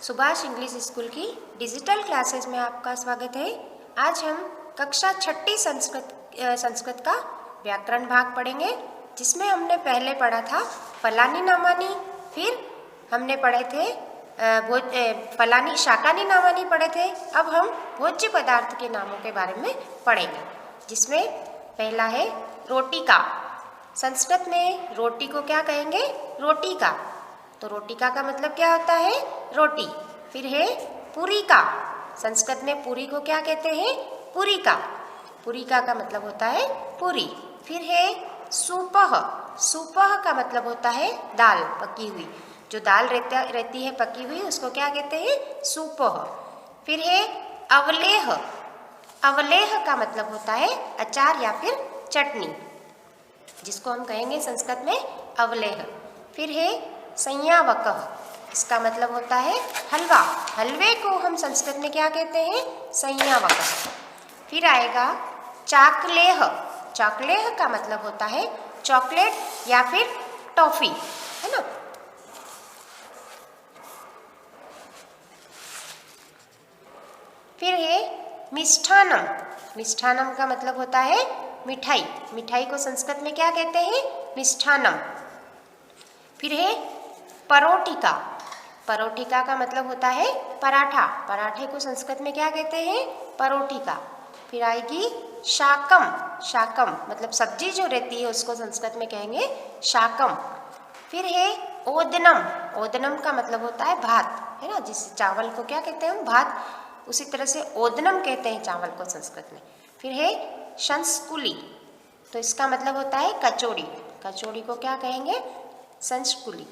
Subhash English school की digital classes में आपका स्वागत है। आज हम कक्षा छठी संस्कृत का व्याकरण भाग पढ़ेंगे, जिसमें हमने पहले पढ़ा था फलानी नामानी, फिर हमने पढ़े थे फलानी शाकानी नामानी पढ़े थे। अब हम भोज्य पदार्थ के नामों के बारे में पढ़ेंगे, जिसमें पहला है रोटी का। संस्कृत में रोटी को क्या कहेंगे? रोटी का। तो रोटी का मतलब क्या होता है? रोटी। फिर है पूरी का। संस्कृत में पूरी को क्या कहते हैं? पूरी का। पूरी का मतलब होता है पूरी। फिर है सूपह। सूपह का मतलब होता है दाल, पकी हुई। जो दाल रहती है पकी हुई, उसको क्या कहते हैं? सूपह। फिर है अवलेह। अवलेह का मतलब होता है अचार या फिर चटनी, जिसको हम कहेंगे संस्कृत में अवलेह। फिर है संयावकः। इसका मतलब होता है हलवा। हलवे को हम संस्कृत में क्या कहते हैं? संयावकः। फिर आएगा चाकलेह। चाकलेह का मतलब होता है चॉकलेट या फिर टॉफी, है ना। फिर है मिष्ठानम। मिष्ठानम का मतलब होता है मिठाई। मिठाई को संस्कृत में क्या कहते हैं? मिष्ठानम। फिर है परोठिका। परोठिका का मतलब होता है पराठा। पराठे को संस्कृत में क्या कहते हैं? परोठिका। फिर आएगी शाकम। शाकम मतलब सब्जी जो रहती है, उसको संस्कृत में कहेंगे शाकम। फिर है ओदनम। ओदनम का मतलब होता है भात, है ना। जिस चावल को क्या कहते हैं हम? भात। उसी तरह से ओदनम कहते हैं चावल को संस्कृत में। फिर है शंसकुली। तो इसका मतलब होता है कचौड़ी। कचौड़ी को क्या कहेंगे? शंसकुली।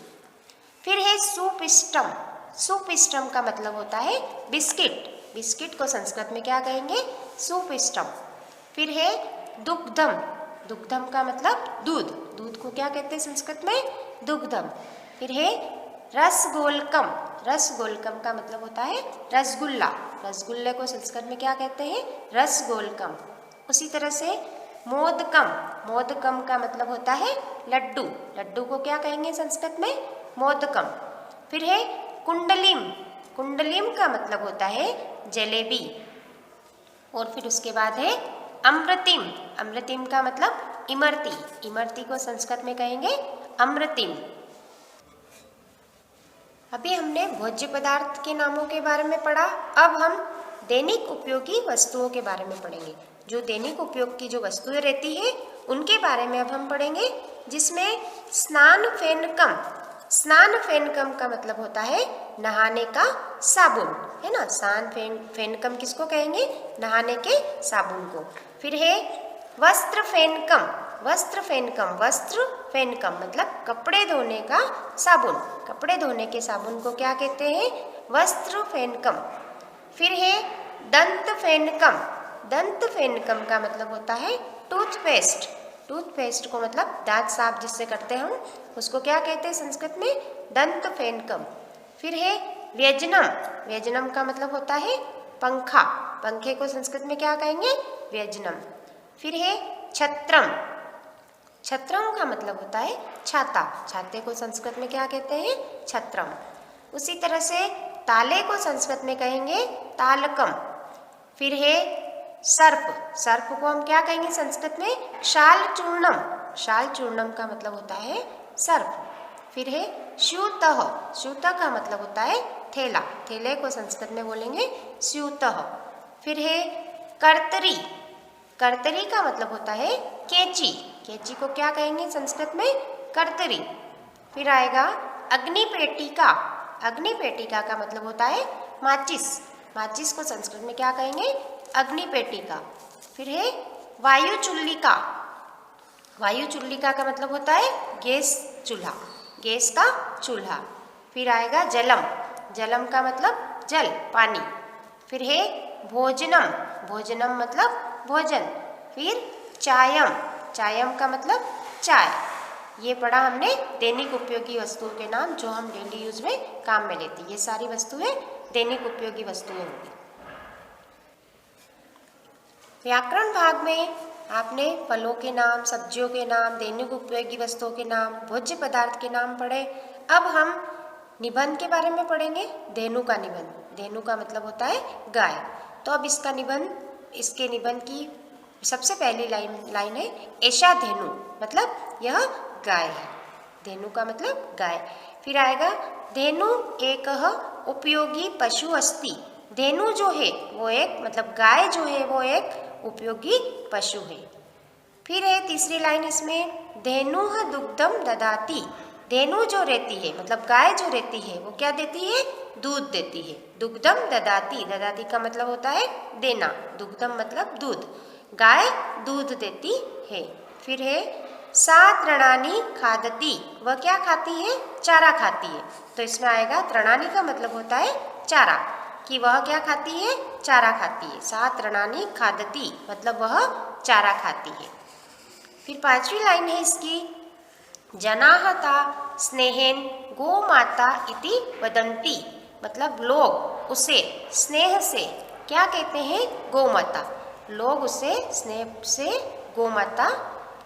फिर है सुपिष्टम। सुपिष्टम का मतलब होता है बिस्किट। बिस्किट को संस्कृत में क्या कहेंगे? सुपिष्टम। फिर है दुग्धम। दुग्धम का मतलब दूध। दूध को क्या कहते हैं संस्कृत में? दुग्धम। फिर है रसगोलकम। रसगोलकम का मतलब होता है रसगुल्ला। रसगुल्ले को संस्कृत में क्या कहते हैं? रसगोलकम। उसी तरह से मोदकम। मोदकम का मतलब होता है लड्डू। लड्डू को क्या कहेंगे संस्कृत में? मोदकम। फिर है कुंडलीम। कुंडलीम का मतलब होता है जलेबी। और फिर उसके बाद है अमृतिम। अमृतिम का मतलब इमरती। इमरती को संस्कृत में कहेंगे अमृतिम। अभी हमने भोज्य पदार्थ के नामों के बारे में पढ़ा। अब हम दैनिक उपयोगी वस्तुओं के बारे में पढ़ेंगे। जो दैनिक उपयोग की जो वस्तुएं रहती है, उनके बारे में अब हम पढ़ेंगे, जिसमें स्नान फेनकम। स्नान फेनकम का मतलब होता है नहाने का साबुन, है ना। स्नान फेनकम किसको कहेंगे? नहाने के साबुन को। फिर है वस्त्र फेनकम। वस्त्र फेनकम। वस्त्र फेनकम मतलब कपड़े धोने का साबुन। कपड़े धोने के साबुन को क्या कहते हैं? वस्त्र फेनकम। फिर है दंत फेनकम। दंत फेनकम का मतलब होता है टूथपेस्ट। टूथपेस्ट को मतलब दांत साफ जिससे करते हैं हम, उसको क्या कहते हैं संस्कृत में? दंत फेनकम। फिर है व्यजनम। व्यजनम का मतलब होता है पंखा। पंखे को संस्कृत में क्या कहेंगे? व्यजनम। फिर है छत्रम। छत्रम का मतलब होता है छाता। छाते को संस्कृत में क्या कहते हैं? छत्रम। उसी तरह से ताले को संस्कृत में कहेंगे तालकम। फिर है सर्प। सर्प को हम क्या कहेंगे संस्कृत में? शाल चूर्णम। शाल चूर्णम का मतलब होता है सर्प। फिर है स्यूतः। स्यूतः का मतलब होता है थैला। थैले को संस्कृत में बोलेंगे स्यूतः। फिर है कर्तरी। कर्तरी का मतलब होता है कैंची। कैंची को क्या कहेंगे संस्कृत में? कर्तरी। फिर आएगा अग्निपेटिका। अग्निपेटिका का मतलब होता है माचिस। माचिस को संस्कृत में क्या कहेंगे? अग्निपेटिका। फिर है वायु चुल्लिका। वायु चुल्लिका का मतलब होता है गैस चूल्हा, गैस का चूल्हा। फिर आएगा जलम। जलम का मतलब जल, पानी। फिर है भोजनम। भोजनम मतलब भोजन। फिर चायम। चायम का मतलब चाय। ये पढ़ा हमने दैनिक उपयोगी वस्तुओं के नाम, जो हम डेली यूज में काम में लेती है। ये सारी वस्तुएं दैनिक उपयोगी वस्तुएं होंगी। व्याकरण भाग में आपने फलों के नाम, सब्जियों के नाम, दैनिक उपयोगी वस्तुओं के नाम, भोज्य पदार्थ के नाम पढ़े। अब हम निबंध के बारे में पढ़ेंगे। धेनु का निबंध, धेनु का मतलब होता है गाय। तो अब इसका निबंध, इसके निबंध की सबसे पहली लाइन है एषा धेनु, मतलब यह गाय है। धेनु का मतलब गाय। फिर आएगा धेनु एकः उपयोगी पशु अस्ति। धेनु जो है वो एक, मतलब गाय जो है वो एक उपयोगी पशु है। फिर है तीसरी लाइन इसमें, धेनुः दुग्धम ददाति। धेनु जो रहती है, मतलब गाय जो रहती है, वो क्या देती है? दूध देती है। दुग्धम ददाति, ददाति का मतलब होता है देना, दुग्धम मतलब दूध। गाय दूध देती है। फिर है सा तृणानि खादति, वह क्या खाती है? चारा खाती है। तो इसमें आएगा तृणानि का मतलब होता है चारा, कि वह क्या खाती है? चारा खाती है। सा तृणानि खादति मतलब वह चारा खाती है। फिर पांचवी लाइन है इसकी, जनाः ता स्नेहेन गोमाता इति वदन्ति, मतलब लोग उसे स्नेह से क्या कहते हैं? गोमाता। लोग उसे स्नेह से गोमाता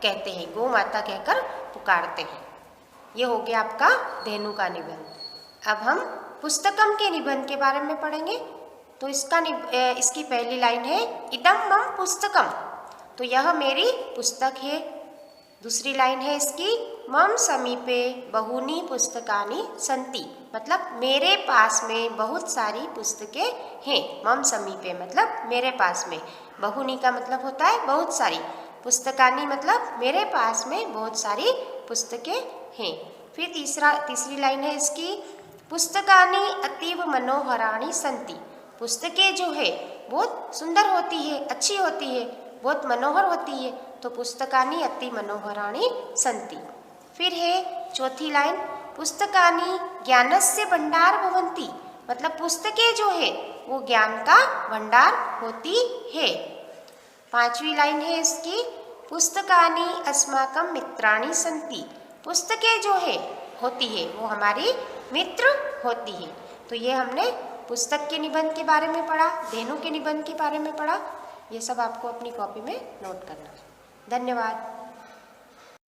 कहते हैं, गोमाता कहकर पुकारते हैं। ये हो गया आपका धेनु का निबंध। अब हम पुस्तकम के निबंध के बारे में पढ़ेंगे। तो इसकी पहली लाइन है इदं मम पुस्तकम, तो यह मेरी पुस्तक है। दूसरी लाइन है इसकी, मम समीपे बहूनि पुस्तकानि सन्ति, मतलब मेरे पास में बहुत सारी पुस्तकें हैं। मम समीपे मतलब मेरे पास में, बहूनि का मतलब होता है बहुत सारी, पुस्तकानि मतलब मेरे पास में बहुत सारी पुस्तकें हैं। फिर तीसरी लाइन है इसकी, पुस्तकानि अतीव मनोहराणि सन्ति। पुस्तकें जो है बहुत सुंदर होती है, अच्छी होती है, बहुत मनोहर होती है, तो पुस्तकानि अति मनोहराणि सन्ति। फिर है चौथी लाइन, पुस्तकानि ज्ञानस्य भंडार भवन्ति, मतलब पुस्तकें जो है वो ज्ञान का भंडार होती है। पांचवी लाइन है इसकी, पुस्तकानि अस्माकं मित्राणि सन्ति, पुस्तकें जो है होती है वो हमारी मित्र होती है। तो ये हमने पुस्तक के निबंध के बारे में पढ़ा, धेनु के निबंध के बारे में पढ़ा। ये सब आपको अपनी कॉपी में नोट करना है। धन्यवाद।